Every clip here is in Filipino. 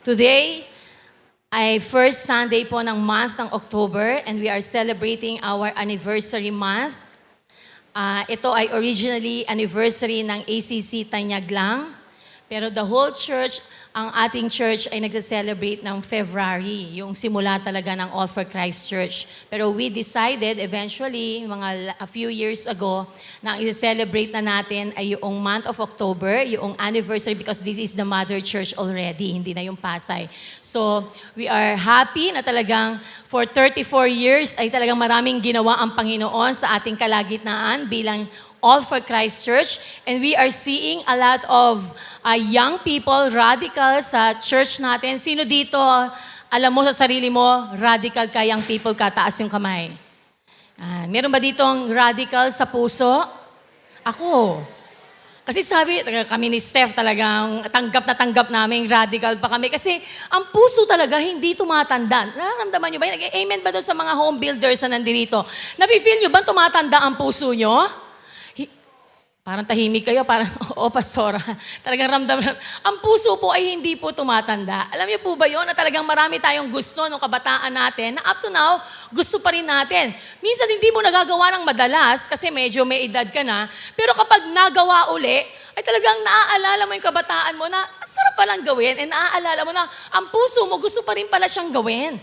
Today ay first Sunday po ng month ng October and we are celebrating our anniversary month. Ito ay originally anniversary ng ACC Tanyag lang, pero the whole church, ang ating church ay nagse-celebrate ng February, yung simula talaga ng All for Christ Church. Pero we decided eventually, a few years ago, na ang i-celebrate na natin ay yung month of October, yung anniversary because this is the mother church already, hindi na yung Pasay. So, we are happy na talagang for 34 years ay talagang maraming ginawa ang Panginoon sa ating kalagitnaan bilang All for Christ Church, and we are seeing a lot of young people, radicals sa church natin. Sino dito, alam mo sa sarili mo, radical ka, young people ka, taas yung kamay. Meron ba ditong radical sa puso? Ako. Kasi sabi, kami ni Steph talagang tanggap namin, radical pa kami. Kasi ang puso talaga hindi tumatanda. Nararamdaman nyo ba? Amen ba doon sa mga home builders na nandito? Nafe-feel nyo ba tumatanda ang puso nyo? Parang tahimik kayo, parang, oo, pastora. Talagang ramdam. Ang puso po ay hindi po tumatanda. Alam niyo po ba yun na talagang marami tayong gusto nung kabataan natin na up to now, gusto pa rin natin. Minsan hindi mo nagagawa ng madalas kasi medyo may edad ka na, pero kapag nagawa uli, ay talagang naaalala mo yung kabataan mo na sarap palang gawin and naaalala mo na ang puso mo gusto pa rin pala siyang gawin.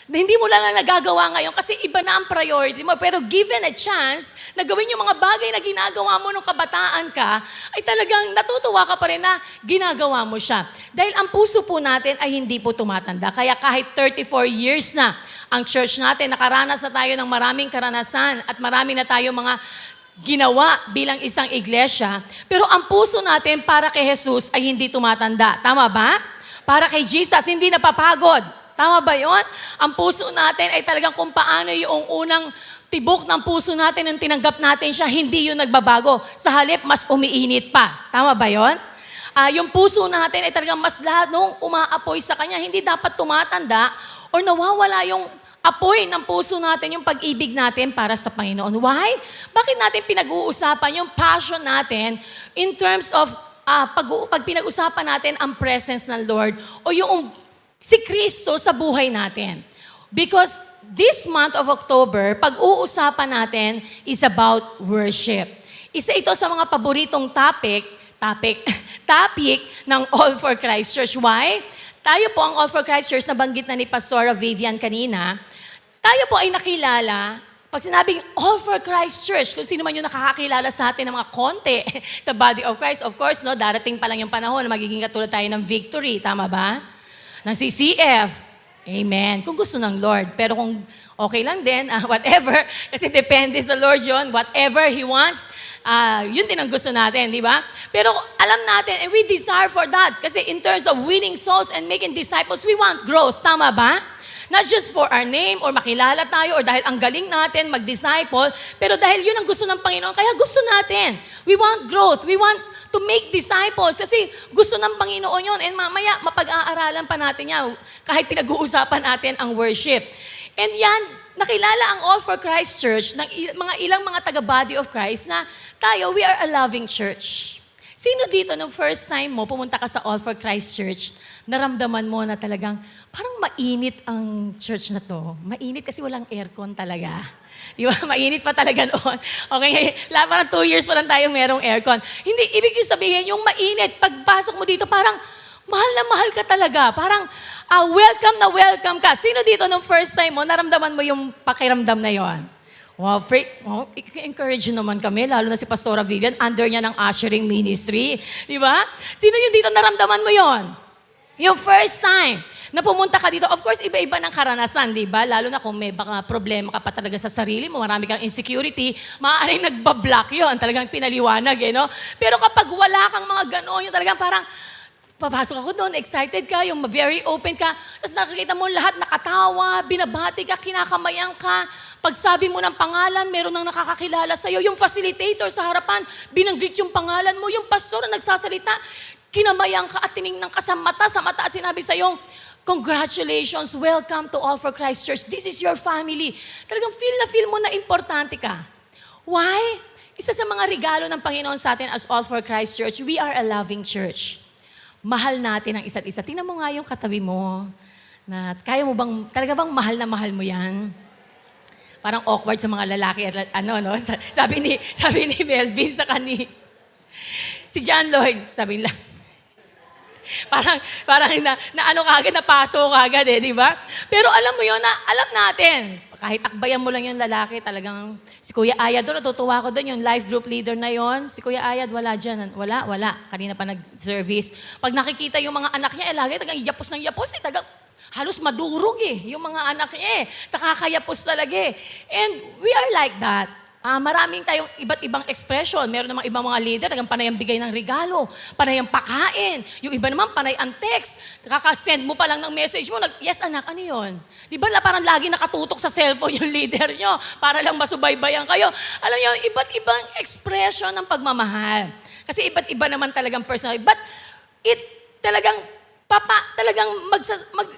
Na hindi mo lang nagagawa ngayon kasi iba na ang priority mo. Pero given a chance na gawin yung mga bagay na ginagawa mo nung kabataan ka, ay talagang natutuwa ka pa rin na ginagawa mo siya. Dahil ang puso po natin ay hindi po tumatanda. Kaya kahit 34 years na ang church natin, nakaranas na tayo ng maraming karanasan at marami na tayo mga ginawa bilang isang iglesia. Pero ang puso natin para kay Jesus ay hindi tumatanda. Tama ba? Para kay Jesus, hindi napapagod. Tama ba yun? Ang puso natin ay talagang kung paano yung unang tibok ng puso natin nung tinanggap natin siya, hindi yun nagbabago. Sa halip, mas umiinit pa. Tama ba yun? Yung puso natin ay talagang mas lalong umaapoy sa Kanya. Hindi dapat tumatanda or nawawala yung apoy ng puso natin, yung pag-ibig natin para sa Panginoon. Why? Bakit natin pinag-uusapan yung passion natin in terms of pag pinag-usapan natin ang presence ng Lord o yung si Kristo sa buhay natin. Because this month of October, pag-uusapan natin is about worship. Isa ito sa mga paboritong topic ng All for Christ Church. Why? Tayo po ang All for Christ Church na banggit na ni Pastora Vivian kanina. Tayo po ay nakilala pag sinabing All for Christ Church, kung sino man yung nakakakilala sa atin ng mga konti sa body of Christ, of course, no, darating pa lang yung panahon na magiging katulad tayo ng Victory. Tama ba? Ng CCF. Amen. Kung gusto ng Lord. Pero kung okay lang din, whatever, kasi depende sa Lord yun, whatever He wants, yun din ang gusto natin, di ba? Pero alam natin, and we desire for that. Kasi in terms of winning souls and making disciples, we want growth. Tama ba? Not just for our name or makilala tayo or dahil ang galing natin mag-disciple, pero dahil yun ang gusto ng Panginoon, kaya gusto natin. We want growth. We want to make disciples. Kasi gusto ng Panginoon yun. And mamaya, mapag-aaralan pa natin yan kahit pinag-uusapan natin ang worship. And yan, nakilala ang All for Christ Church ng ilang mga taga-body of Christ na tayo, we are a loving church. Sino dito nung first time mo, pumunta ka sa All for Christ Church, naramdaman mo na talagang parang mainit ang church na to. Mainit kasi walang aircon talaga. Di ba? Mainit pa talaga noon. Okay, parang 2 years pa lang tayo merong aircon. Hindi, ibig sabihin, yung mainit, pagpasok mo dito, parang mahal na mahal ka talaga. Parang welcome na welcome ka. Sino dito nung first time mo, naramdaman mo yung pakiramdam na yon? Wow, encourage naman kami, lalo na si Pastora Vivian, under niya ng ushering ministry. Di ba? Sino yung dito naramdaman mo yon? Yung first time na pumunta ka dito, of course, iba-iba ng karanasan, di ba? Lalo na kung may baka problema ka pa talaga sa sarili mo, marami kang insecurity, maaaring nagbablock yun, talagang pinaliwanag, no? Pero kapag wala kang mga gano'n, yung talagang parang, papasok ako doon, excited ka, yung very open ka, tapos nakikita mo lahat nakatawa, binabati ka, kinakamayan ka, pagsabi mo ng pangalan, meron nang nakakakilala sa'yo, yung facilitator sa harapan, binanggit yung pangalan mo, yung pastor na nagsasalita, kinamayan ka at tinignan ka sa mata sinabi sa'yo, congratulations, welcome to All for Christ Church. This is your family. Talagang feel mo na importante ka. Why? Isa sa mga regalo ng Panginoon sa atin as All for Christ Church, we are a loving church. mahal natin ang isa't isa. Tingnan mo nga yung katabi mo. Na kaya mo bang, talaga bang mahal mo yan? Parang awkward sa mga lalaki at ano, no? Sabi ni Melvin sa si John Lloyd, sabi nila, parang na ano kagad, napaso kagad di ba? Pero alam mo yun, na alam natin, kahit akbayan mo lang yung lalaki, talagang, si Kuya Ayad doon, natutuwa ko doon, yung life group leader na yon. Si Kuya Ayad, wala dyan. Wala. Kanina pa nag-service. Pag nakikita yung mga anak niya, lagi talagang yapos ng yapos, talagang halos madurog yung mga anak niya sa kakayapos talaga And we are like that. Maraming tayong iba't ibang expression. Meron namang ibang mga leader, talagang panay ang bigay ng regalo, panay ang pakain. Yung iba naman, panay ang text. Kakasend mo pa lang ng message mo, yes anak, ano yun? Di ba parang lagi nakatutok sa cellphone yung leader nyo para lang masubaybayan kayo? Alam nyo, iba't ibang expression ng pagmamahal. Kasi iba't iba naman talagang personal. But it talagang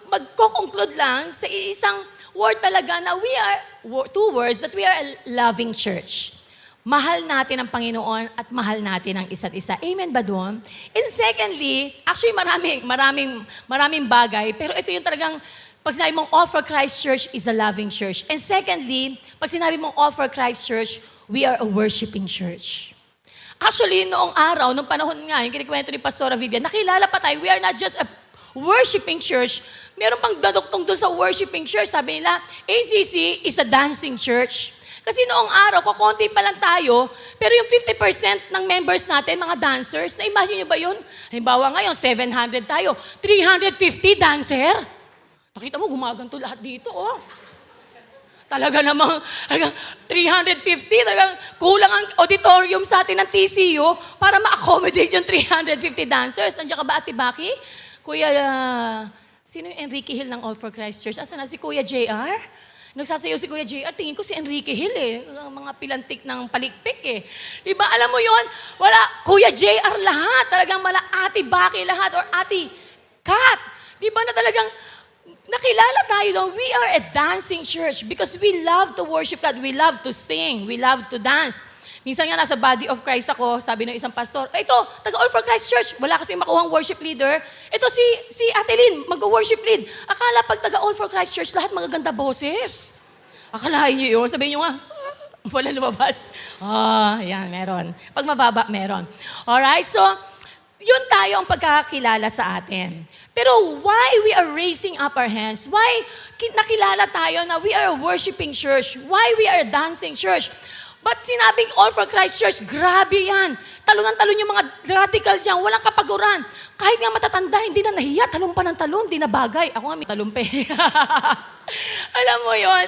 magko-conclude lang sa isang word talaga na we are, two words, that we are a loving church. Mahal natin ang Panginoon at mahal natin ang isa't isa. Amen ba doon? And secondly, actually maraming bagay, pero ito yung talagang, pag sinabi mong All for Christ Church is a loving church. And secondly, pag sinabi mong All for Christ Church, we are a worshiping church. Actually, noong araw, nung panahon nga, yung kinikwento ni Pastora Vivian, nakilala pa tayo, we are not just a worshiping church. Meron pang daduktong doon sa worshiping church. Sabi nila, ACC is a dancing church. Kasi noong araw, kukunti pa lang tayo, pero yung 50% ng members natin, mga dancers, na-imagine nyo ba yun? Halimbawa ngayon, 700 tayo, 350 dancer. Nakita mo, gumaganto lahat dito, Talaga namang 350, talagang kulang ang auditorium sa atin ng TCU para ma-accommodate yung 350 dancers. Andiyan ka ba, Ate Baki? Kuya, sino yung Enrique Hill ng All for Christ Church? Asa na si Kuya JR? Nagsasayaw si Kuya JR, tingin ko si Enrique Hill mga pilantik ng palikpik Di ba, alam mo yon? Wala, Kuya JR lahat. Talagang Ate Baki lahat or Ate Kat. Di ba na talagang nakilala tayo doon, we are a dancing church because we love to worship God. We love to sing. We love to dance. Minsan nga nasa Body of Christ ako, sabi ng isang pastor, ito, taga All for Christ Church, wala kasi makuhang worship leader. Ito si Ate Lynn, mag-worship lead. Akala pag taga All for Christ Church, lahat magaganda boses. Akalain niyo yun, sabihin niyo nga, wala lumabas. Yan, meron. Pag mababa, meron. Alright, so, yun tayo ang pagkakakilala sa atin. Pero why we are raising up our hands? Why nakilala tayo na we are a worshiping church? Why we are a dancing church? But sinabing All for Christ Church, grabe yan. Talon yung mga radical dyan, walang kapaguran. Kahit nga matatanda, hindi na nahiya, talon pa ng talon, hindi na bagay. Ako nga may talumpe. Alam mo yon,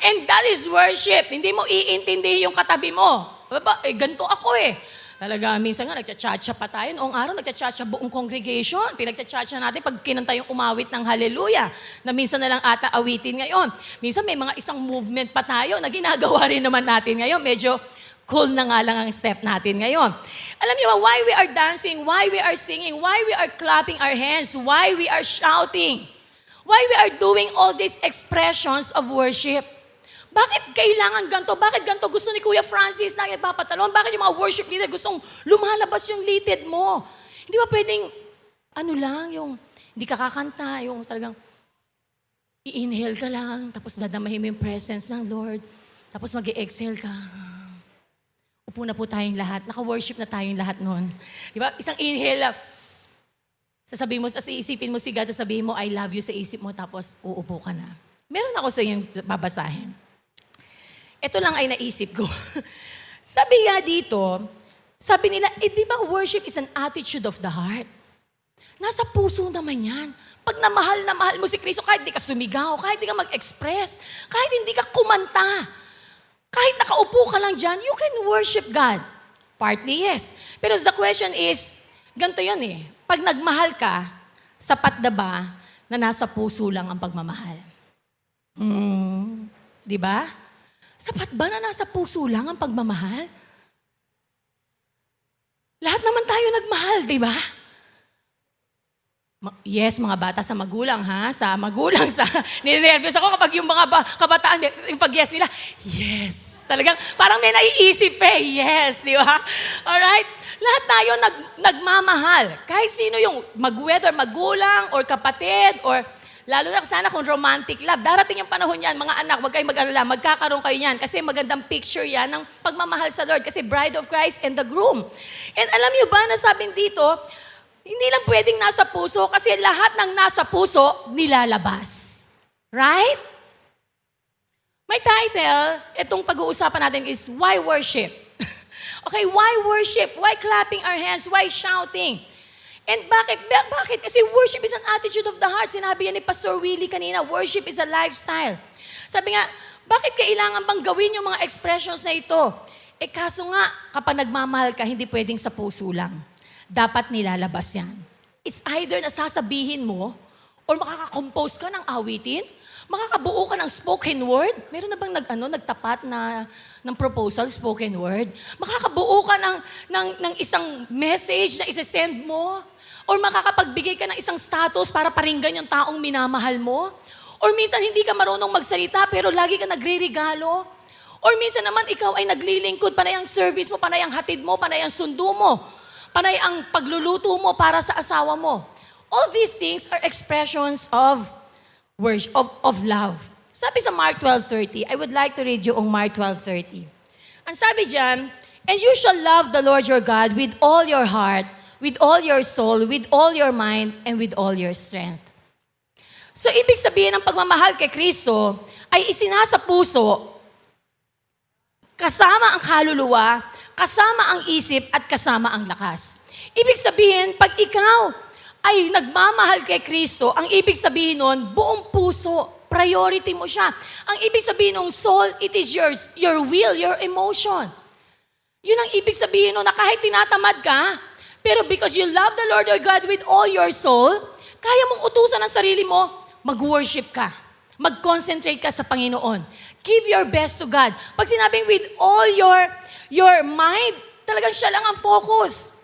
and that is worship. Hindi mo iintindi yung katabi mo. Ganito ako Talaga, minsan nga, nagcha-chacha pa tayo. Noong araw, nagcha-chacha buong congregation. Pinagcha-chacha natin pag kinanta yung umawit ng hallelujah, na minsan na lang ata awitin ngayon. Minsan may mga isang movement pa tayo na ginagawa rin naman natin ngayon. Medyo cool na nga lang ang step natin ngayon. Alam niyo ba, why we are dancing, why we are singing, why we are clapping our hands, why we are shouting, why we are doing all these expressions of worship. Bakit kailangan ganito? Bakit ganito? Gusto ni Kuya Francis na ipapatalon? Bakit yung mga worship leader gustong lumalabas yung litid mo? Hindi ba pwedeng, yung hindi ka kakanta, yung talagang i-inhale ka lang, tapos dadamahin mo yung presence ng Lord, tapos mag-i-exhale ka. Upo na po tayong lahat. Naka-worship na tayong lahat noon. Di ba? Isang inhale, sasabihin mo, iisipin mo si God, sasabihin mo, I love you sa isip mo, tapos uupo ka na. Meron ako sa inyong babasahin. Ito lang ay naisip ko. Sabi nga dito, sabi nila, di ba worship is an attitude of the heart? Nasa puso naman yan. Pag na mahal mo si Kristo, kahit di ka sumigaw, kahit di ka mag-express, kahit hindi ka kumanta, kahit nakaupo ka lang dyan, you can worship God. Partly, yes. Pero the question is, ganito yun Pag nagmahal ka, sapat na ba na nasa puso lang ang pagmamahal? Di ba? Sapat ba na nasa puso lang ang pagmamahal? Lahat naman tayo nagmahal, di ba? Yes, mga bata sa magulang, ha? Sa magulang, ninervyos ako kapag yung mga kabataan, yung pag-yes nila, yes. Talagang parang may naiisip yes, di ba? Alright? Lahat tayo nagmamahal. Kahit sino yung whether magulang or kapatid or lalo na sana kung romantic love. Darating yung panahon yan, mga anak, huwag kayong mag-alala, magkakaroon kayo yan kasi magandang picture yan ng pagmamahal sa Lord kasi bride of Christ and the groom. And alam niyo ba na sabing dito, hindi lang pwedeng nasa puso kasi lahat ng nasa puso, nilalabas. Right? My title, itong pag-uusapan natin is, Why Worship? Okay, why worship? Why clapping our hands? Why shouting? And bakit? Bakit? Kasi worship is an attitude of the heart. Sinabi yan ni Pastor Willie kanina, worship is a lifestyle. Sabi nga, bakit kailangan bang gawin yung mga expressions na ito? Kaso nga, kapag nagmamahal ka, hindi pwedeng sa puso lang. Dapat nilalabas yan. It's either nasasabihin mo, or makakakompose ka ng awitin, makakabuo ka ng spoken word. Meron na bang nagtapat ng proposal, spoken word? Makakabuo ka ng isang message na isesend mo? Or makakapagbigay ka ng isang status para paringgan yung taong minamahal mo? Or minsan hindi ka marunong magsalita pero lagi ka nagre-regalo? Or minsan naman ikaw ay naglilingkod, panay ang service mo, panay ang hatid mo, panay ang sundo mo, panay ang pagluluto mo para sa asawa mo. All these things are expressions of worship, of love. Sabi sa Mark 12:30, I would like to read you on Mark 12:30. Ang sabi diyan, and you shall love the Lord your God with all your heart, with all your soul, with all your mind, and with all your strength. So, ibig sabihin ng pagmamahal kay Kristo ay isinasa puso, kasama ang kaluluwa, kasama ang isip, at kasama ang lakas. Ibig sabihin, pag ikaw ay nagmamahal kay Kristo, ang ibig sabihin nun, buong puso, priority mo siya. Ang ibig sabihin ng soul, it is your will, your emotion. Yun ang ibig sabihin nun, na kahit tinatamad ka, pero because you love the Lord your God with all your soul, kaya mong utusan ang sarili mo, mag-worship ka. Mag-concentrate ka sa Panginoon. Give your best to God. Pag sinabing with all your mind, talagang siya lang ang focus.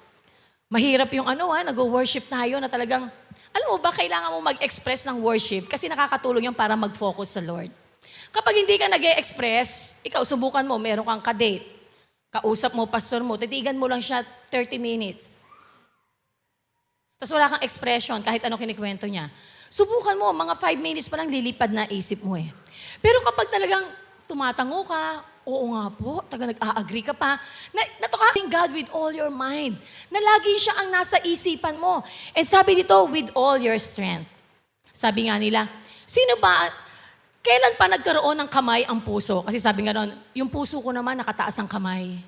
Mahirap yung nag-worship tayo na talagang, alam mo ba, kailangan mo mag-express ng worship kasi nakakatulong yung para mag-focus sa Lord. Kapag hindi ka nag-e-express, ikaw subukan mo, meron kang ka-date. Kausap mo, pastor mo, titigan mo lang siya 30 minutes. Tapos wala kang expression kahit ano kinikwento niya. Subukan mo, mga 5 minutes pa lang lilipad na isip mo eh. Pero kapag talagang tumatango ka, oo nga po, nag-a-agree ka pa, natukaking God with all your mind, na lagi siya ang nasa isipan mo. And sabi dito, with all your strength. Sabi nga nila, kailan pa nagkaroon ng kamay ang puso? Kasi sabi nga noon, yung puso ko naman nakataas ang kamay.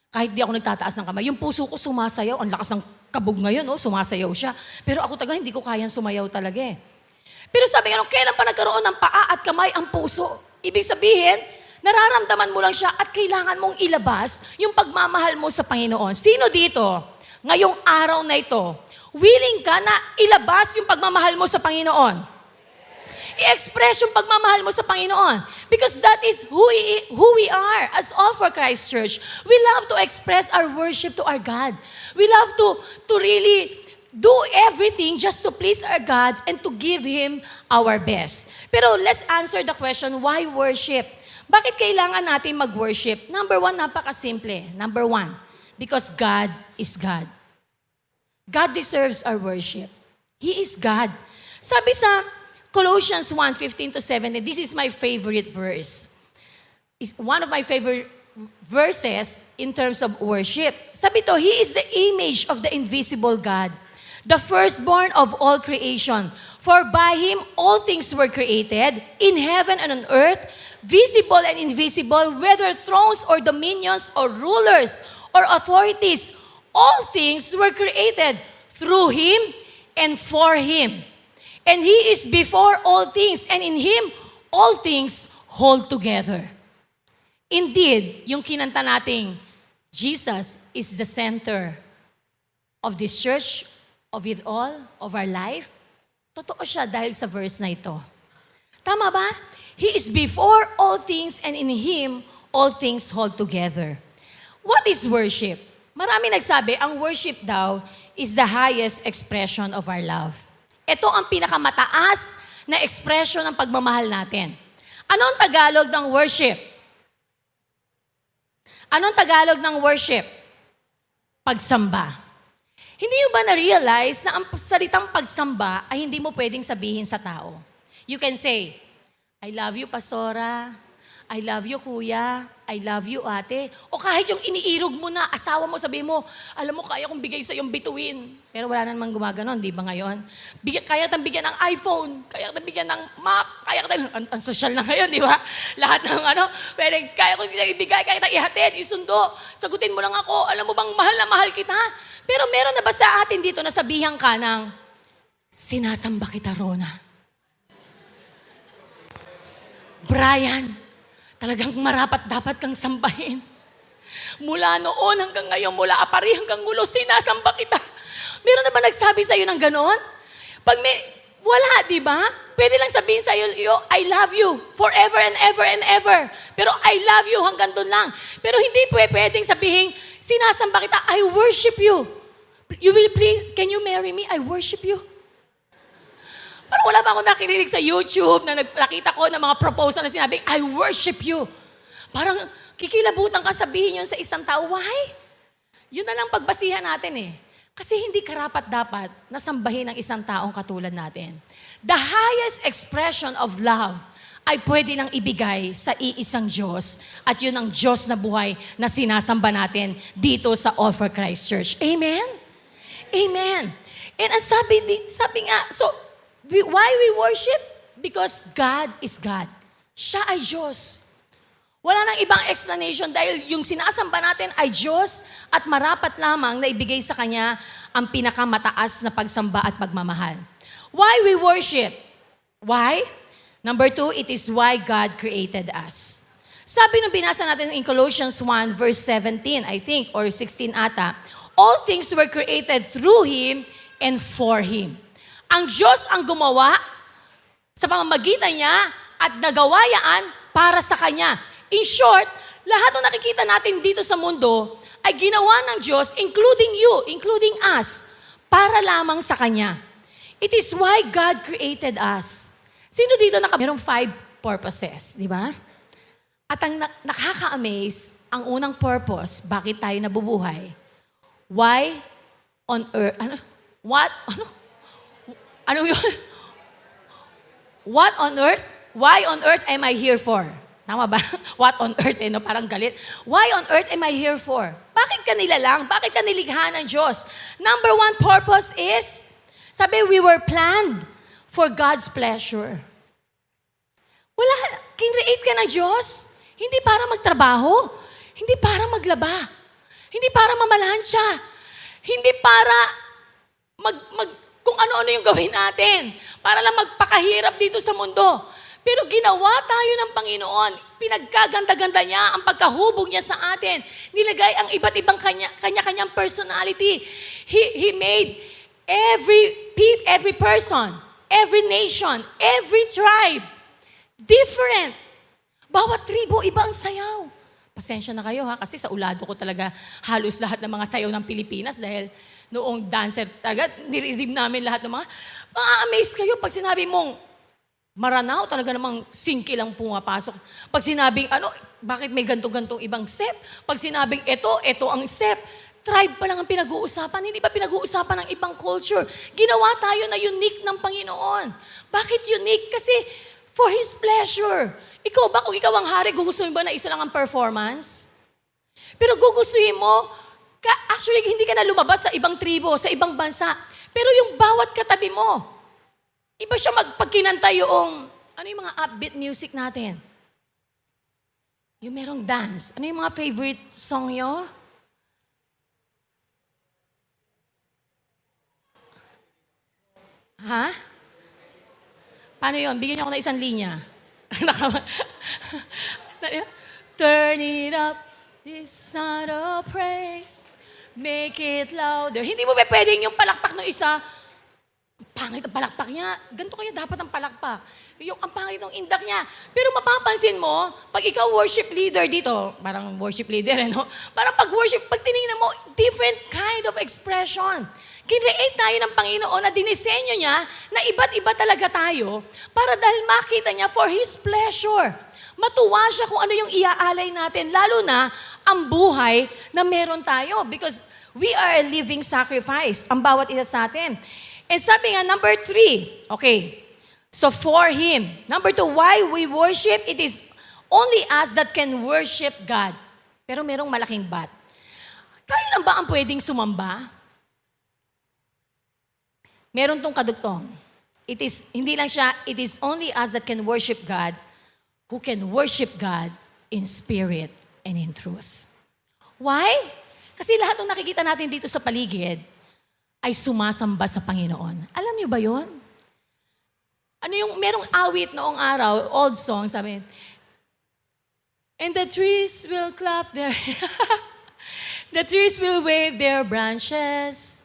Kahit di ako nagtataas ng kamay, yung puso ko sumasayaw, ang lakas ng kabog ngayon, sumasayaw siya. Pero ako hindi ko kayang sumayaw talaga eh. Pero sabi nga noon, kailan pa nagkaroon ng paa at kamay ang puso? Ibig sabihin, nararamdaman mo lang siya at kailangan mong ilabas yung pagmamahal mo sa Panginoon. Sino dito, ngayong araw na ito, willing ka na ilabas yung pagmamahal mo sa Panginoon? I-express yung pagmamahal mo sa Panginoon. Because that is who we are as All for Christ Church. We love to express our worship to our God. We love to really do everything just to please our God and to give Him our best. Pero let's answer the question, why worship? Bakit kailangan natin mag-worship? Number 1, napakasimple. Number 1, because God is God. God deserves our worship. He is God. Sabi sa Colossians 1:15-17, this is my favorite verse. It's one of my favorite verses in terms of worship. Sabi to, He is the image of the invisible God, the firstborn of all creation. For by Him all things were created, in heaven and on earth, visible and invisible, whether thrones or dominions or rulers or authorities, all things were created through Him and for Him. And He is before all things, and in Him all things hold together. Indeed, yung kinanta nating Jesus is the center of this church, of it all, of our life. Totoo siya dahil sa verse na ito. Tama ba? He is before all things, and in Him all things hold together. What is worship? Marami nagsabi, ang worship daw is the highest expression of our love. Ito ang pinakamataas na expression ng pagmamahal natin. Ano ang Tagalog ng worship? Anong Tagalog ng worship? Pagsamba. Hindi mo ba na-realize na ang salitang pagsamba ay hindi mo pwedeng sabihin sa tao? You can say, I love you, Pastora. I love you, Kuya. I love you, Ate. O kahit yung iniirog mo na, asawa mo, sabihin mo, alam mo, kaya kong bigay sa iyong bituin. Pero wala namang gumaganon, di ba ngayon? Kaya kitang bigyan ng iPhone, kaya kitang bigyan ng Mac, kaya kitang, ang social na ngayon, di ba? Lahat ng pwede, kaya ko kitang ibigay, kaya kitang ihatid, isundo. Sagutin mo lang ako, alam mo bang mahal na mahal kita? Pero meron na ba sa atin dito na sabihan ka ng, sinasamba kita, Rona? Brian, talagang marapat dapat kang sambahin. Mula noon hanggang ngayon, mula apari hanggang ulo, sinasamba kita. Meron na ba nagsabi sa'yo ng ganon? Wala, di ba? Pwede lang sabihin sa'yo, I love you forever and ever and ever. Pero I love you hanggang doon lang. Pero hindi pwedeng sabihin, sinasamba kita, I worship you. You will please, can you marry me? I worship you. Parang wala ba akong nakirinig sa YouTube na nakita ko ng mga proposal na sinabing, I worship you. Parang kikilabutan ka sabihin yun sa isang tao. Why? Yun na lang pagbasihan natin eh. Kasi hindi karapat-dapat na sambahin ng isang taong katulad natin. The highest expression of love ay pwede nang ibigay sa iisang Diyos. At yun ang Diyos na buhay na sinasamba natin dito sa All for Christ Church. Amen? Amen. And ang sabi nga, so, why we worship? Because God is God. Siya ay Diyos. Wala nang ibang explanation dahil yung sinasamba natin ay Diyos at marapat lamang na ibigay sa Kanya ang pinakamataas na pagsamba at pagmamahal. Why we worship? Why? Number 2, it is why God created us. Sabi nung binasa natin in Colossians 1 verse 17, I think, or 16 ata, all things were created through Him and for Him. Ang Diyos ang gumawa sa pamamagitan niya at nagawa yan para sa Kanya. In short, lahat ng nakikita natin dito sa mundo ay ginawa ng Diyos, including you, including us, para lamang sa Kanya. It is why God created us. Sino dito merong 5 purposes, di ba? At ang nakaka-amaze, ang unang purpose, bakit tayo nabubuhay? Why on earth, ano yun? What on earth? Why on earth am I here for? Tama ba? What on earth? Parang galit. Why on earth am I here for? Bakit kanila lang? Bakit ka nilikha ng Diyos? Number 1 purpose is, sabi, we were planned for God's pleasure. Wala, kinreate ka ng Diyos. Hindi para magtrabaho. Hindi para maglaba. Hindi para mamalansya. Hindi para kung ano-ano yung gawin natin. Para lang magpakahirap dito sa mundo. Pero ginawa tayo ng Panginoon. Pinagkaganda-ganda niya ang pagkahubog niya sa atin. Nilagay ang iba't ibang kanya-kanyang personality. He made every person, every nation, every tribe different. Bawat tribo, iba ang sayaw. Pasensya na kayo ha, kasi sa ulado ko talaga halos lahat ng mga sayaw ng Pilipinas dahil noong dancer talaga, niridim namin lahat ng mga amaze kayo pag sinabi mong Maranao, talaga namang singki lang pumapasok. Pag sinabing bakit may ganto-gantong ibang step? Pag sinabing ito ang step. Tribe pa lang ang pinag-uusapan, hindi pa pinag-uusapan ng ibang culture. Ginawa tayo na unique ng Panginoon. Bakit unique? Kasi for His pleasure. Ikaw ba, kung ikaw ang hari, gugustuhin ba na isa lang ang performance? Pero gugustuhin mo, actually, hindi ka na lumabas sa ibang tribo, sa ibang bansa. Pero yung bawat katabi mo, iba siya magpagkinanta yung, yung mga upbeat music natin? Yung merong dance. Ano yung mga favorite song nyo? Ha? Paano yun? Bigyan niyo ako ng isang linya. Turn it up, this sound of praise, make it louder. Hindi mo ba pwedeng yung palakpak ng isa, pangit ang palakpak niya, ganito kaya dapat ang palakpak. Yung ang pangit ng indak niya. Pero mapapansin mo, pag ikaw worship leader dito, parang worship leader, parang pag worship, pag tinignan mo, different kind of expression. Kinreate tayo ng Panginoon na dinisenyo niya na iba't iba talaga tayo para dahil makita niya for His pleasure. Matuwa siya kung ano yung iaalay natin, lalo na ang buhay na meron tayo because we are a living sacrifice, ang bawat isa sa atin. And sabi nga, number 3, okay, so for Him. Number 2, why we worship, it is only us that can worship God. Pero merong malaking but. Tayo lang ba ang pwedeng sumamba? Meron tong kadugtong. Hindi lang siya, it is only us that can worship God, who can worship God in spirit and in truth. Why? Kasi lahat ng nakikita natin dito sa paligid ay sumasamba sa Panginoon. Alam niyo ba yon? Ano yung, merong awit noong araw, old song, sabi, and the trees will clap their, the trees will wave their branches.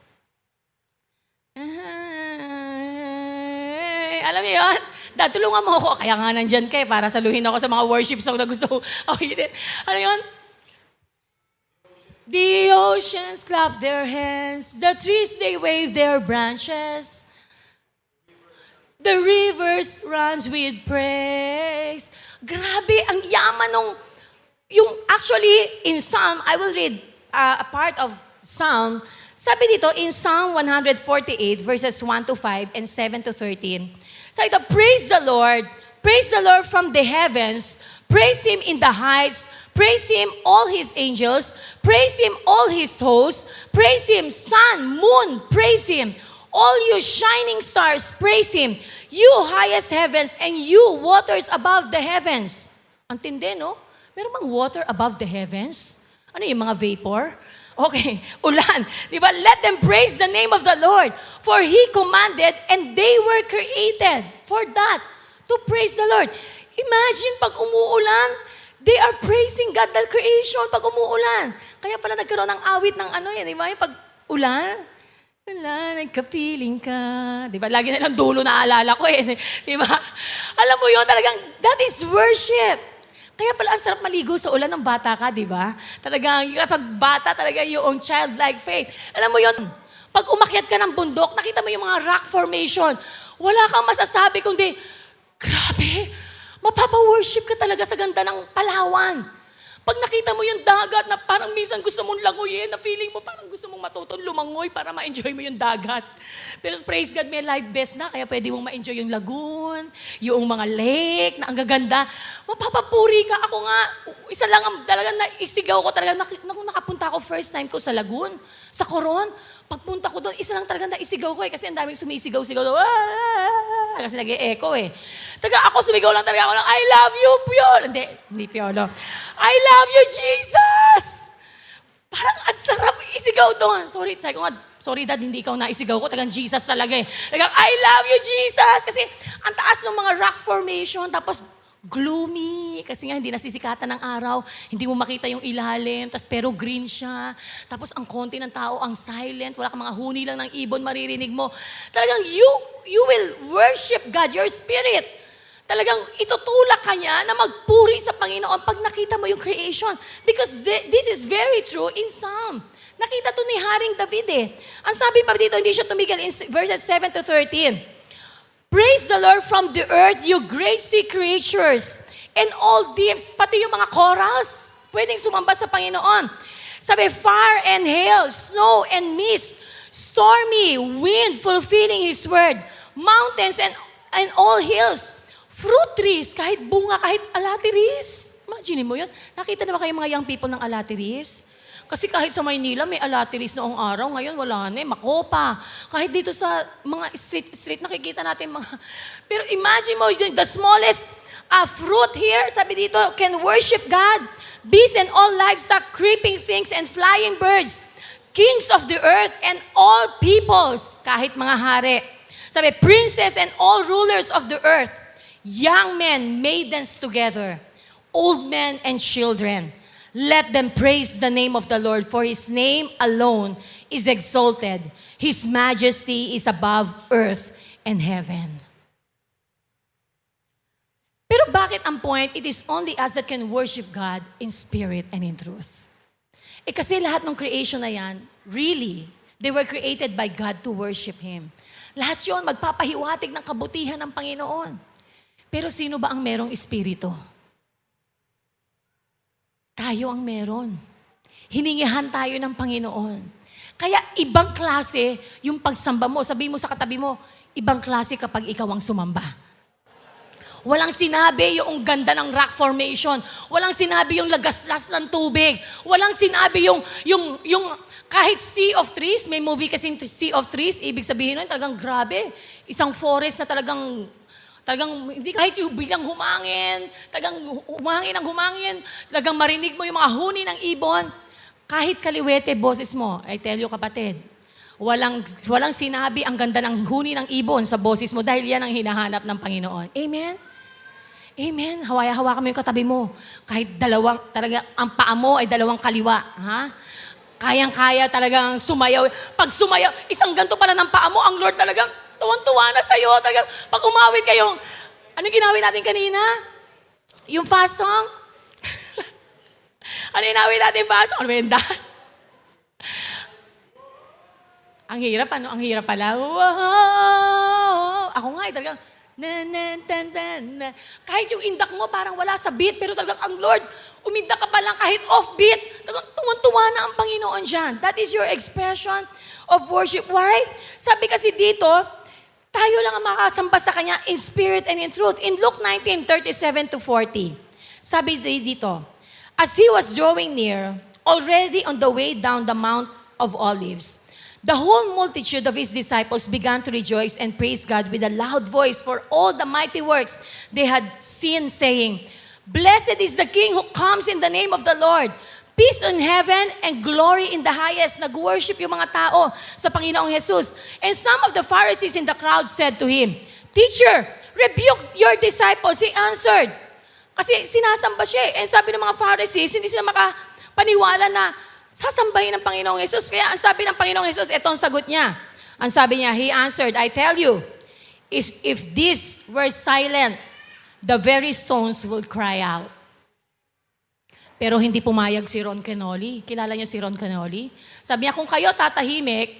Alam niyo yun? Tulungan mo ako. Kaya nga nandyan kayo para saluhin ako sa mga worship song na gusto ko awitin. Ano yun? The oceans clap their hands. The trees, they wave their branches. The rivers runs with praise. Grabe, ang yaman nung... Actually, in Psalm, I will read a part of Psalm. Sabi dito, in Psalm 148, verses 1 to 5 and 7 to 13, sabi dito, praise the Lord from the heavens, praise Him in the heights, praise Him all His angels, praise Him all His hosts, praise Him sun, moon, praise Him, all you shining stars, praise Him, you highest heavens and you waters above the heavens. Ang tindi, no? Meron bang water above the heavens? Ano yung mga vapor? Okay, ulan. Di ba? Let them praise the name of the Lord. For He commanded and they were created for that, to praise the Lord. Imagine pag umuulan, they are praising God, the creation, pag umuulan. Kaya pala nagkaroon ng awit ng ano yan, di ba? Yung pag ulan, wala, nagkapiling ka. Di ba? Lagi na lang dulo na alala ko eh. Di ba? Alam mo yun, talagang, that is worship. Kaya pala ang sarap maligo sa ulan ng bata ka, di ba? Talagang, kapag bata, talaga yung childlike faith. Alam mo yun, pag umakyat ka ng bundok, nakita mo yung mga rock formation, wala kang masasabi kundi, grabe, mapapa-worship ka talaga sa ganda ng Palawan. Pag nakita mo yung dagat na parang minsan gusto mong langoyin, na feeling mo parang gusto mong matutong lumangoy para ma-enjoy mo yung dagat. Pero praise God, may life vest na, kaya pwede mong ma-enjoy yung lagoon, yung mga lake na ang gaganda. Mapapapuri ka. Ako nga, isa lang ang talaga naisigaw ko talaga. Nakapunta ako first time ko sa lagoon, sa Coron. Pagpunta ko doon, isa lang talaga naisigaw ko eh. Kasi ang daming sumisigaw-sigaw doon. Kasi nag-e-echo eh. Taga ako sumigaw lang talaga ako ng, I love you, Piolo. Hindi Piolo. I love you, Jesus! Parang ang sarap isigaw doon. Sorry dad, hindi ikaw naisigaw ko. Tagang Jesus talaga eh. Tagang, I love you, Jesus! Kasi ang taas ng mga rock formation, tapos gloomy, kasi nga hindi nasisikatan ng araw, hindi mo makita yung ilalim, pero green siya. Tapos ang konti ng tao, ang silent, wala kang mga huni lang ng ibon, maririnig mo. Talagang you will worship God, your spirit. Talagang itutulak ka niya na magpuri sa Panginoon pag nakita mo yung creation. Because this is very true in Psalm. Nakita to ni Haring David eh. Ang sabi pa dito, hindi siya tumigil in verses 7 to 13. Praise the Lord from the earth, you great sea creatures, and all deeps, pati yung mga corals, pwedeng sumamba sa Panginoon. Sabi, fire and hail, snow and mist, stormy wind fulfilling His word, mountains and all hills, fruit trees, kahit bunga, kahit alatiris. Imagine mo yun. Nakita na ba kayo mga young people ng alatiris? Kasi kahit sa Maynila, may alatiris noong araw. Ngayon, wala na eh. Makopa. Kahit dito sa mga street, nakikita natin mga... Pero imagine mo, the smallest fruit here, sabi dito, can worship God. Beasts and all livestock, creeping things and flying birds. Kings of the earth and all peoples. Kahit mga hari. Sabi, princes and all rulers of the earth. Young men, maidens together. Old men and children. Let them praise the name of the Lord, for His name alone is exalted. His majesty is above earth and heaven. Pero bakit ang point? It is only us that can worship God in spirit and in truth. Kasi lahat ng creation na yan, really, they were created by God to worship Him. Lahat yun, magpapahiwatig ng kabutihan ng Panginoon. Pero sino ba ang merong espiritu? Tayo ang meron. Hiningihan tayo ng Panginoon. Kaya ibang klase yung pagsamba mo. Sabi mo sa katabi mo, ibang klase kapag ikaw ang sumamba. Walang sinabi yung ganda ng rock formation. Walang sinabi yung lagaslas ng tubig. Walang sinabi yung kahit Sea of Trees, may movie kasing Sea of Trees, ibig sabihin nun, talagang grabe. Isang forest na talagang hindi kahit yung biglang humangin, talagang humangin, talagang marinig mo yung mga huni ng ibon. Kahit kaliwete boses mo, I tell you kapatid, walang sinabi ang ganda ng huni ng ibon sa boses mo dahil yan ang hinahanap ng Panginoon. Amen? Amen. Hawakan mo yung katabi mo. Kahit talaga, ang paa mo ay dalawang kaliwa. Ha? Kayang-kaya talagang sumayaw. Pag sumayaw, isang ganto pala ng paa mo, ang Lord talagang tuwang-tuwa na sa'yo. Talagang, pag umawit kayo, ano ginawin natin kanina? Yung fast song? Ano ginawin natin fast song? Ano ba yun? Ang hirap, ano? Ang hirap pala. Wow! Ako nga, talagang, na. Kahit yung indak mo parang wala sa beat, pero talagang ang Lord, umindak ka pa lang kahit off-beat. Talagang tuwan-tuwa na ang Panginoon dyan. That is your expression of worship. Why? Sabi kasi dito, tayo lang ang makasamba sa Kanya in spirit and in truth. In Luke 19:37-40, sabi dito, as He was drawing near, already on the way down the Mount of Olives, the whole multitude of His disciples began to rejoice and praise God with a loud voice for all the mighty works they had seen, saying, Blessed is the King who comes in the name of the Lord. Peace in heaven and glory in the highest. Nag-worship yung mga tao sa Panginoong Jesus. And some of the Pharisees in the crowd said to Him, Teacher, rebuke your disciples. He answered. Kasi sinasamba siya. And sabi ng mga Pharisees, hindi sila makapaniwala na sasambahin ng Panginoong Jesus. Kaya ang sabi ng Panginoong Jesus, ito ang sagot niya. Ang sabi niya, He answered, I tell you, if this were silent, the very stones will cry out. Pero hindi pumayag si Ron Kenoly. Kilala niyo si Ron Kenoly? Sabi niya, kung kayo tatahimik,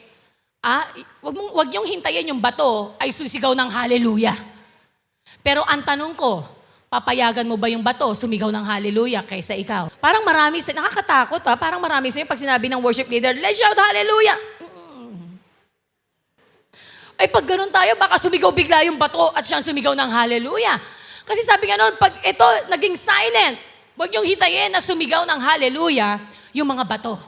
wag niyong hintayin yung bato ay susigaw ng hallelujah. Pero ang tanong ko, papayagan mo ba yung bato sumigaw ng hallelujah kaysa ikaw? Parang marami sa, nakakatakot ha, parang marami sa pag sinabi ng worship leader, let's shout hallelujah. Ay pag ganun tayo, baka sumigaw bigla yung bato at siyang sumigaw ng hallelujah. Kasi sabi nga noon, pag ito naging silent, huwag niyong hitayin na sumigaw ng hallelujah yung mga bato.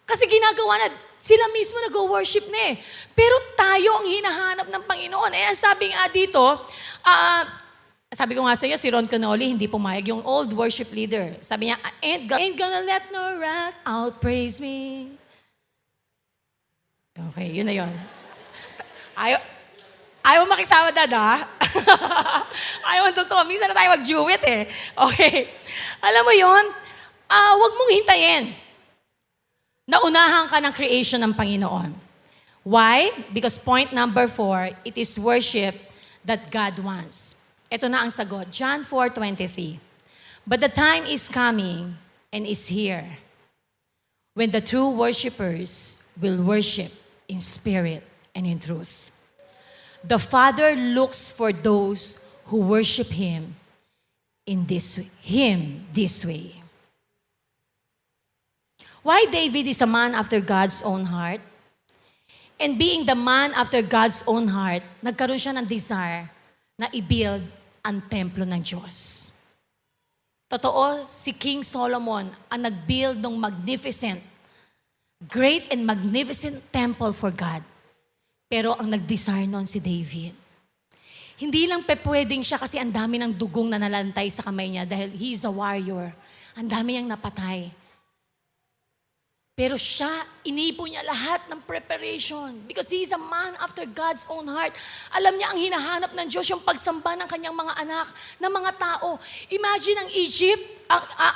Kasi ginagawa na, sila mismo nag-worship na eh. Pero tayo ang hinahanap ng Panginoon. Eh, ang sabi nga dito, sabi ko nga sa iyo, si Ron Kenoly, hindi pumayag, yung old worship leader. Sabi niya, ain't gonna let no rock outpraise me. Okay, yun na yun. Ayaw makisama dad, ha? Ayaw totoo. Minsan na tayo mag-duet eh. Okay. Alam mo yun, huwag mong hintayin na unahan ka ng creation ng Panginoon. Why? Because point number 4, it is worship that God wants. Ito na ang sagot. John 4:23. But the time is coming and is here when the true worshipers will worship in spirit and in truth. The Father looks for those who worship Him this way. Why David is a man after God's own heart? And being the man after God's own heart, nagkaroon siya ng desire na i-build ang templo ng Diyos. Totoo, si King Solomon ang nag-build ng magnificent, great and magnificent temple for God. Pero ang nag-desire noon si David. Hindi lang pwedeng siya kasi ang dami ng dugong na nalantay sa kamay niya dahil he's a warrior. Ang dami niyang napatay. Pero siya, inipo niya lahat ng preparation because he's a man after God's own heart. Alam niya ang hinahanap ng Diyos, yung pagsamba ng kanyang mga anak, ng mga tao. Imagine ang Egypt,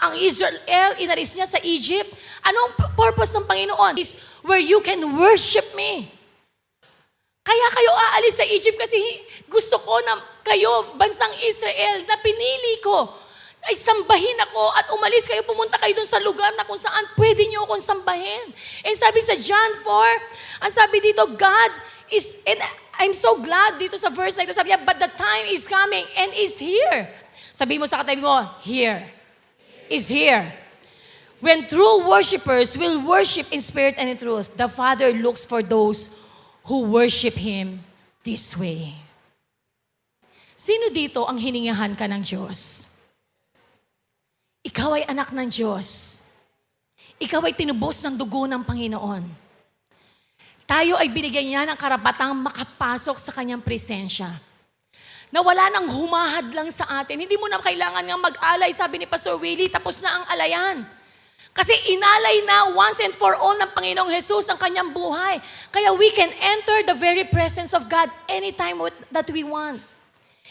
ang Israel, inalis niya sa Egypt. Anong purpose ng Panginoon? Is where you can worship me. Kaya kayo aalis sa Egypt kasi gusto ko na kayo, bansang Israel, na pinili ko, ay sambahin ako at umalis kayo, pumunta kayo dun sa lugar na kung saan pwede niyo akong sambahin. And sabi sa John 4, ang sabi dito, God is, and I'm so glad dito sa verse na ito, sabi niya, but the time is coming and is here. Sabi mo sa katabi mo, here. Is here. When true worshipers will worship in spirit and in truth, the Father looks for those who worship Him this way. Sino dito ang hiningahan ka ng Diyos? Ikaw ay anak ng Diyos. Ikaw ay tinubos ng dugo ng Panginoon. Tayo ay binigyan niya ng karapatang makapasok sa kanyang presensya. Na wala nang humahad lang sa atin. Hindi mo na kailangan nga mag-alay, sabi ni Pastor Willie, tapos na ang alayan. Kasi inalay na once and for all ng Panginoong Jesus ang kanyang buhay. Kaya we can enter the very presence of God anytime that we want.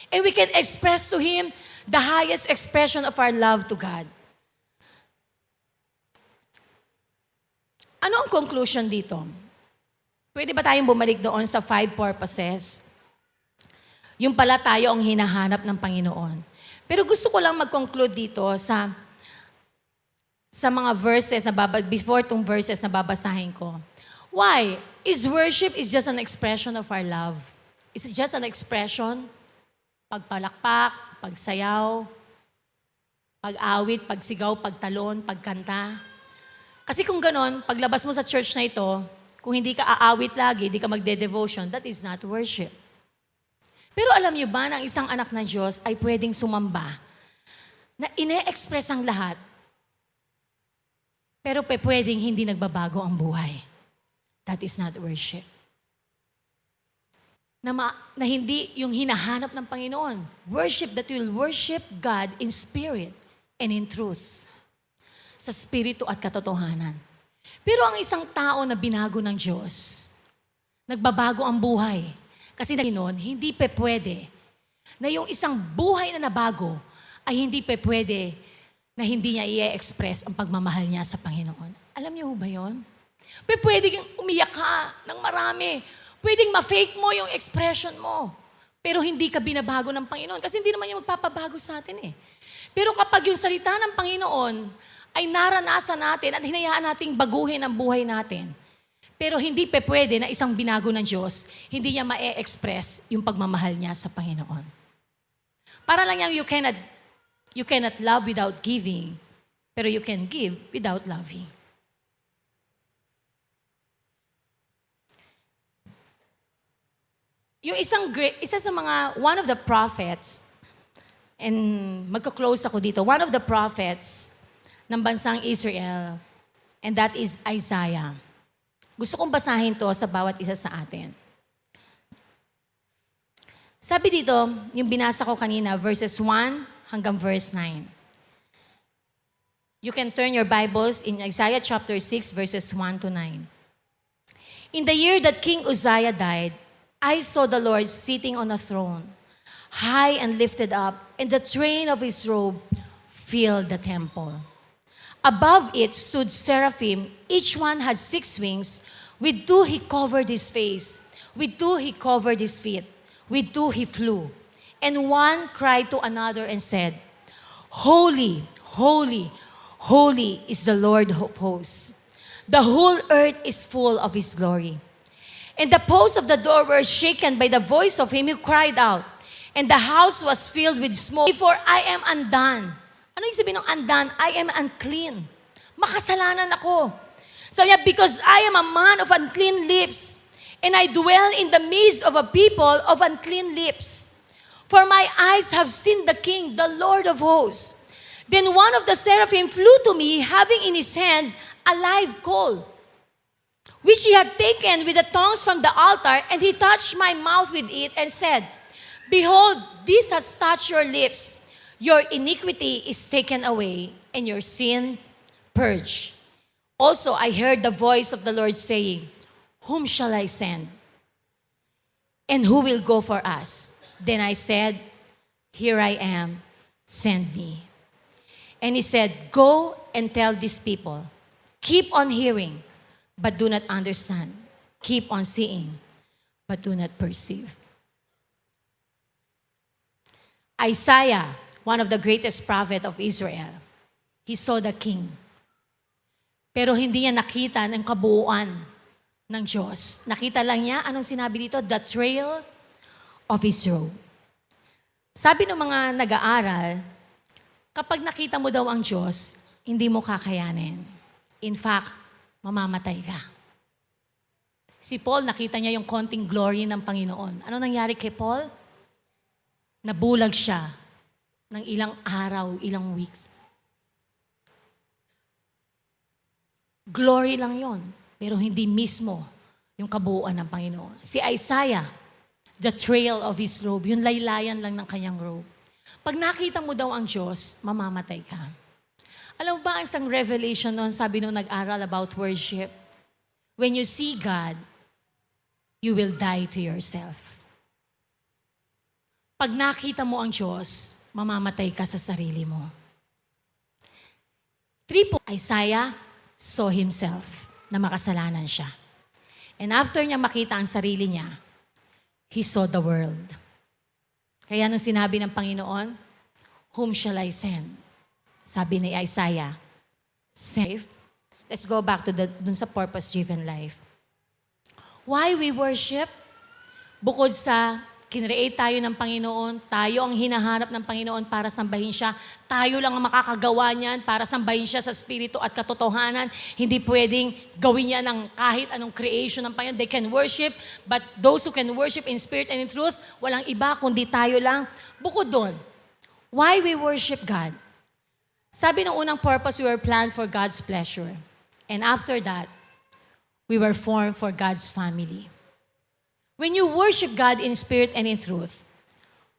And we can express to Him the highest expression of our love to God. Ano ang conclusion dito? Pwede ba tayong bumalik doon sa 5 purposes? Yung pala tayo ang hinahanap ng Panginoon. Pero gusto ko lang mag-conclude dito sa mga verses na before itong verses na babasahin ko. Why? Is worship is just an expression of our love? Is it just an expression? Pagpalakpak, pagsayaw, pag-awit, pagsigaw, pagtalon, pagkanta. Kasi kung ganon, paglabas mo sa church na ito, kung hindi ka aawit lagi, hindi ka magde-devotion, that is not worship. Pero alam niyo ba na ang isang anak ng Diyos ay pwedeng sumamba na ine-express ang lahat, pero pwedeng hindi nagbabago ang buhay. That is not worship. Na hindi yung hinahanap ng Panginoon. Worship that will worship God in spirit and in truth. Sa spirito at katotohanan. Pero ang isang tao na binago ng Diyos, nagbabago ang buhay. Kasi noon, hindi pwede na yung isang buhay na nabago ay hindi pwede na hindi niya i-express ang pagmamahal niya sa Panginoon. Alam niyo ba yun? Pwede kang umiyak ka ng marami. Pwedeng ma-fake mo yung expression mo. Pero hindi ka binabago ng Panginoon kasi hindi naman yung magpapabago sa atin eh. Pero kapag yung salita ng Panginoon ay naranasan natin at hinayaan nating baguhin ang buhay natin, pero hindi pwede na isang binago ng Diyos, hindi niya ma-express yung pagmamahal niya sa Panginoon. Para lang yung you cannot love without giving, pero you can give without loving. Yung isa sa mga, one of the prophets, and magka-close ako dito, one of the prophets ng bansang Israel, and that is Isaiah. Gusto kong basahin to sa bawat isa sa atin. Sabi dito, yung binasa ko kanina, verses 1 hanggang verse 9. You can turn your Bibles in Isaiah chapter 6, verses 1 to 9. In the year that King Uzziah died, I saw the Lord sitting on a throne, high and lifted up, and the train of his robe filled the temple. Above it stood seraphim, each one had 6 wings. With 2 he covered his face, with 2 he covered his feet, with 2 he flew. And one cried to another and said, Holy, holy, holy is the Lord of hosts. The whole earth is full of his glory. And the posts of the door were shaken by the voice of him who cried out, and the house was filled with smoke. For I am undone. Ano yung sabihin ng undone? I am unclean. Makasalanan ako. Sabi niya, because I am a man of unclean lips, and I dwell in the midst of a people of unclean lips. For my eyes have seen the King, the Lord of hosts. Then one of the seraphim flew to me, having in his hand a live coal, which he had taken with the tongs from the altar, and he touched my mouth with it and said, Behold, this has touched your lips. Your iniquity is taken away, and your sin purged. Also, I heard the voice of the Lord saying, Whom shall I send? And who will go for us? Then I said, Here I am, send me. And he said, Go and tell these people, keep on hearing, but do not understand. Keep on seeing, but do not perceive. Isaiah, one of the greatest prophet of Israel, he saw the king. Pero hindi niya nakita ng kabuuan ng Diyos. Nakita lang niya, anong sinabi dito? The trail of his robe. Sabi ng mga nag-aaral, kapag nakita mo daw ang Diyos, hindi mo kakayanin. In fact, mamamatay ka. Si Paul, nakita niya yung konting glory ng Panginoon. Ano nangyari kay Paul? Nabulag siya ng ilang araw, ilang weeks. Glory lang yon, pero hindi mismo yung kabuuan ng Panginoon. Si Isaiah, the trail of his robe, yung laylayan lang ng kanyang robe. Pag nakita mo daw ang Diyos, mamamatay ka. Alam mo ba ang isang revelation noon, sabi nung nag-aral about worship? When you see God, you will die to yourself. Pag nakita mo ang Diyos, mamamatay ka sa sarili mo. 3 Isaiah saw himself na makasalanan siya. And after niya makita ang sarili niya, he saw the world. Kaya nung sinabi ng Panginoon, whom shall I send? Sabi ni Isaiah, save. Let's go back to dun sa purpose-driven life. Why we worship? Bukod sa kinreate tayo ng Panginoon, tayo ang hinaharap ng Panginoon para sambahin siya, tayo lang ang makakagawa niyan para sambahin siya sa spirito at katotohanan. Hindi pwedeng gawin niya ng kahit anong creation ng Panginoon. They can worship, but those who can worship in spirit and in truth, walang iba kundi tayo lang. Bukod doon, why we worship God? Sabi ng unang purpose, we were planned for God's pleasure. And after that, we were formed for God's family. When you worship God in spirit and in truth,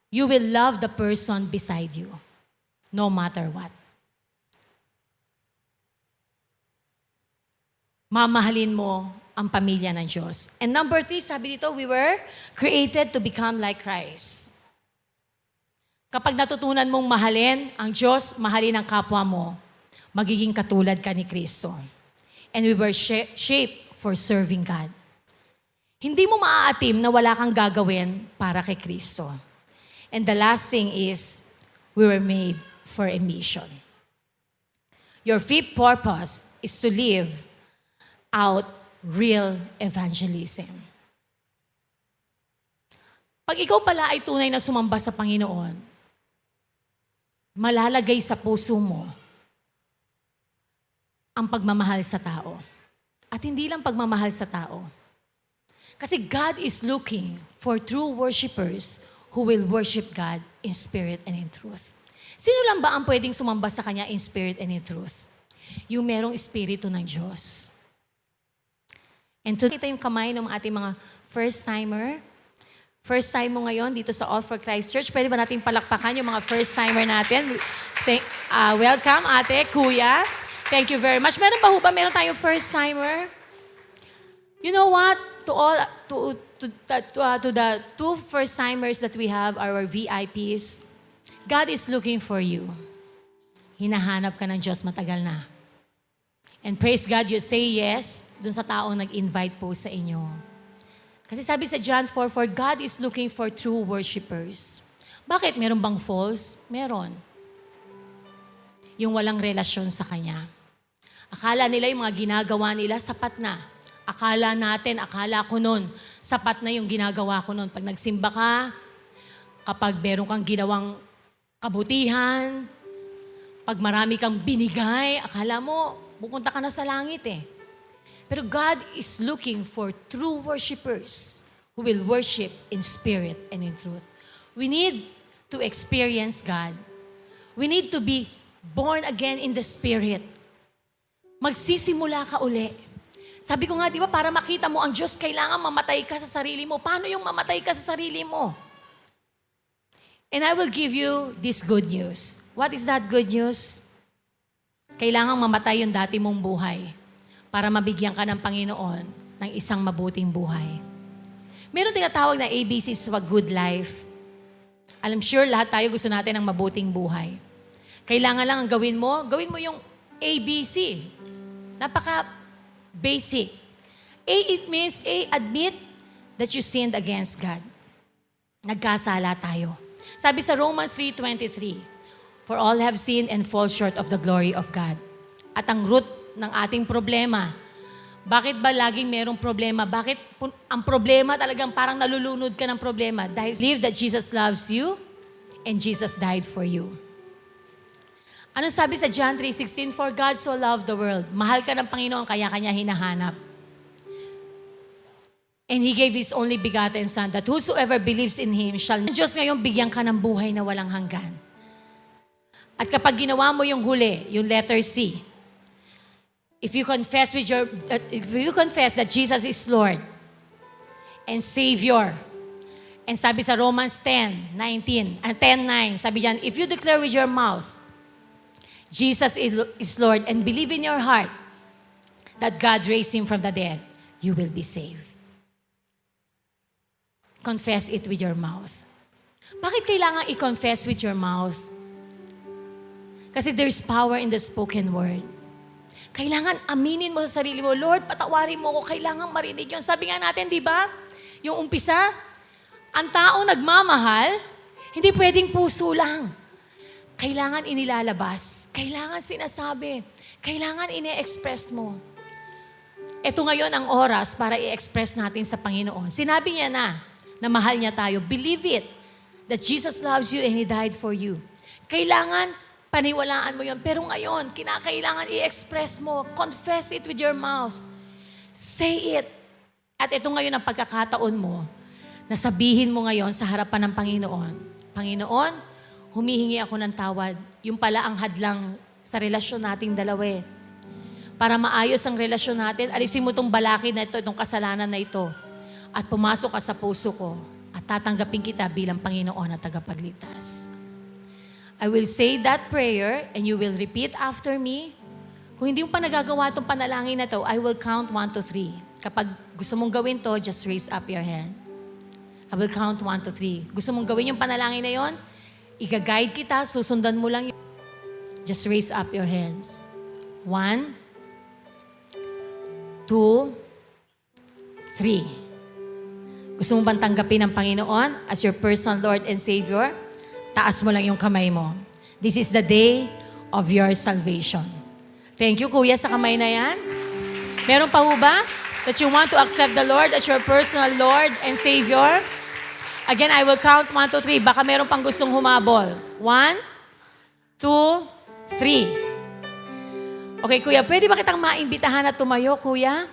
you will love the person beside you, no matter what. Mamahalin mo ang pamilya ng Diyos. And number 3, sabi dito, we were created to become like Christ. Kapag natutunan mong mahalin ang Diyos, mahalin ang kapwa mo, magiging katulad ka ni Kristo. And we were shaped for serving God. Hindi mo maaatim na wala kang gagawin para kay Kristo. And the last thing is, we were made for a mission. Your 5th purpose is to live out real evangelism. Pag ikaw pala ay tunay na sumamba sa Panginoon, malalagay sa puso mo ang pagmamahal sa tao. At hindi lang pagmamahal sa tao. Kasi God is looking for true worshipers who will worship God in spirit and in truth. Sino lang ba ang pwedeng sumamba sa Kanya in spirit and in truth? Yung merong espiritu ng Diyos. And today, ito yung kamay ng ating mga first-timer. First time mo ngayon dito sa All for Christ Church. Pwede ba nating palakpakan yung mga first-timer natin? Welcome, ate, kuya. Thank you very much. Meron ba ho ba? Meron tayong first-timer? You know what? To the 2 first-timers that we have, our VIPs, God is looking for you. Hinahanap ka ng Diyos matagal na. And praise God, you say yes dun sa taong nag-invite po sa inyo. Kasi sabi sa John 4:4, God is looking for true worshipers. Bakit? Meron bang false? Meron. Yung walang relasyon sa Kanya. Akala nila yung mga ginagawa nila, sapat na. Akala ko nun, sapat na yung ginagawa ko nun. Pag nagsimba ka, kapag meron kang ginawang kabutihan, pag marami kang binigay, akala mo, pupunta ka na sa langit eh. Pero God is looking for true worshipers who will worship in spirit and in truth. We need to experience God. We need to be born again in the spirit. Magsisimula ka uli. Sabi ko nga, di ba, para makita mo ang Diyos, kailangan mamatay ka sa sarili mo. Paano yung mamatay ka sa sarili mo? And I will give you this good news. What is that good news? Kailangan mamatay yung dati mong buhay para mabigyan ka ng Panginoon ng isang mabuting buhay. Meron tinatawag na ABCs of a good life. I'm sure lahat tayo gusto natin ng mabuting buhay. Kailangan lang ang gawin mo yung ABC. Napaka-basic. A, it means admit that you sinned against God. Nagkasala tayo. Sabi sa Romans 3:23, for all have sinned and fall short of the glory of God. At ang root ng ating problema, bakit ba laging merong problema? Bakit ang problema talagang parang nalulunod ka ng problema? Dahil believe that Jesus loves you and Jesus died for you. Anong sabi sa John 3:16? For God so loved the world. Mahal ka ng Panginoon, kaya kanya hinahanap. And He gave His only begotten Son, that whosoever believes in Him shall... Diyos ngayon, bigyan ka ng buhay na walang hanggan. At kapag ginawa mo yung huli, yung letter C, if you confess that Jesus is Lord and Savior, and sabi sa Romans 10:9, sabi diyan, if you declare with your mouth, Jesus is Lord, and believe in your heart that God raised Him from the dead, you will be saved. Confess it with your mouth. Bakit kailangan i-confess with your mouth? Kasi there's power in the spoken word. Kailangan aminin mo sa sarili mo, Lord, patawarin mo ko, kailangan marinig yun. Sabi nga natin, di ba? Yung umpisa, ang tao nagmamahal, hindi pwedeng puso lang. Kailangan inilalabas. Kailangan sinasabi. Kailangan ine-express mo. Ito ngayon ang oras para i-express natin sa Panginoon. Sinabi niya na mahal niya tayo. Believe it, that Jesus loves you and He died for you. Kailangan paniwalaan mo yun. Pero ngayon, kinakailangan i-express mo. Confess it with your mouth. Say it. At ito ngayon ang pagkakataon mo na sabihin mo ngayon sa harapan ng Panginoon, Panginoon, humihingi ako ng tawad. Yung pala ang hadlang sa relasyon nating dalawa. Para maayos ang relasyon natin, alisin mo itong balakid na ito, itong kasalanan na ito. At pumasok ka sa puso ko at tatanggapin kita bilang Panginoon at tagapagligtas. I will say that prayer and you will repeat after me. Kung hindi mo pa nagagawa itong panalangin na ito, I will count 1 to 3. Kapag gusto mong gawin to, just raise up your hand. I will count 1 to 3. Gusto mong gawin yung panalangin na yon? Iga-guide kita, susundan mo lang yun. Just raise up your hands. 1, 2, 3. Gusto mo bang tanggapin ng Panginoon as your personal Lord and Savior? Taas mo lang yung kamay mo. This is the day of your salvation. Thank you, Kuya, sa kamay na yan. Meron pa ho ba that you want to accept the Lord as your personal Lord and Savior? Again, I will count 1 to 3. Baka meron pang gustong humabol. 1, 2, 3. Okay, Kuya, pwede ba kitang maimbitahan na tumayo, Kuya?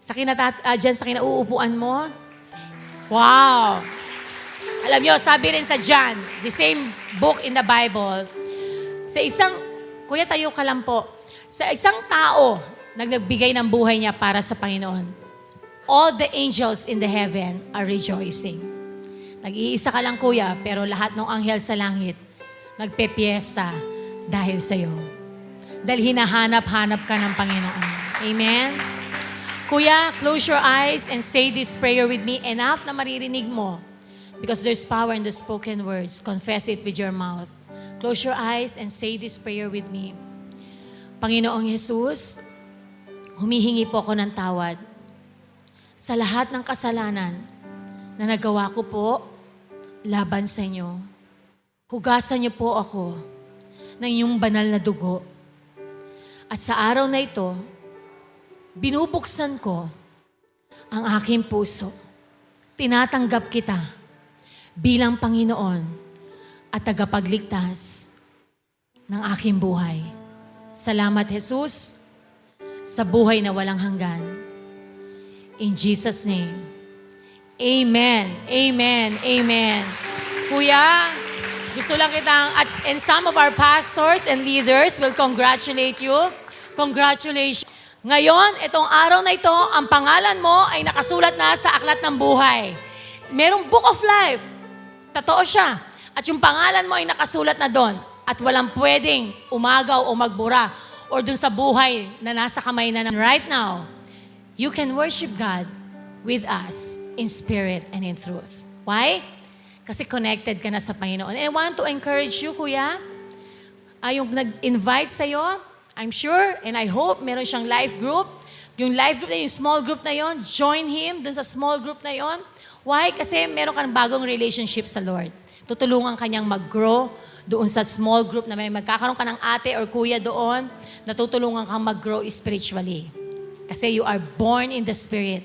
Dyan sa kinauupuan mo. Wow! Alam nyo, sabi rin sa John, the same book in the Bible, Kuya, tayo ka lang po. Sa isang tao, nagbigay ng buhay niya para sa Panginoon, all the angels in the heaven are rejoicing. Nag-iisa ka lang, Kuya, pero lahat ng anghel sa langit, nagpepiesta dahil sa'yo. Dahil hinahanap-hanap ka ng Panginoon. Amen? Kuya, close your eyes and say this prayer with me. Enough na maririnig mo. Because there's power in the spoken words. Confess it with your mouth. Close your eyes and say this prayer with me. Panginoong Jesus, humihingi po ako ng tawad sa lahat ng kasalanan na nagawa ko po laban sa inyo. Hugasan niyo po ako ng iyong banal na dugo. At sa araw na ito, binubuksan ko ang aking puso. Tinatanggap kita bilang Panginoon at tagapagligtas ng aking buhay. Salamat, Jesus, sa buhay na walang hanggan. In Jesus' name. Amen. Amen. Amen. Kuya, gusto lang and some of our pastors and leaders will congratulate you. Congratulations. Ngayon, itong araw na ito, ang pangalan mo ay nakasulat na sa Aklat ng Buhay. Merong Book of Life. Totoo siya. At yung pangalan mo ay nakasulat na doon. At walang pwedeng umagaw o magbura or dun sa buhay na nasa kamay na. Right now, you can worship God with us in spirit and in truth. Why? Kasi connected ka na sa Panginoon. And I want to encourage you, Kuya, yung nag-invite sa'yo, I'm sure and I hope meron siyang life group. Yung life group na yung small group na yon, join him dun sa small group na yon. Why? Kasi meron kang bagong relationship sa Lord. Tutulungan kanyang mag-grow doon sa small group na magkakaroon ka ng ate or kuya doon, natutulungan kang mag-grow spiritually. Kasi you are born in the Spirit.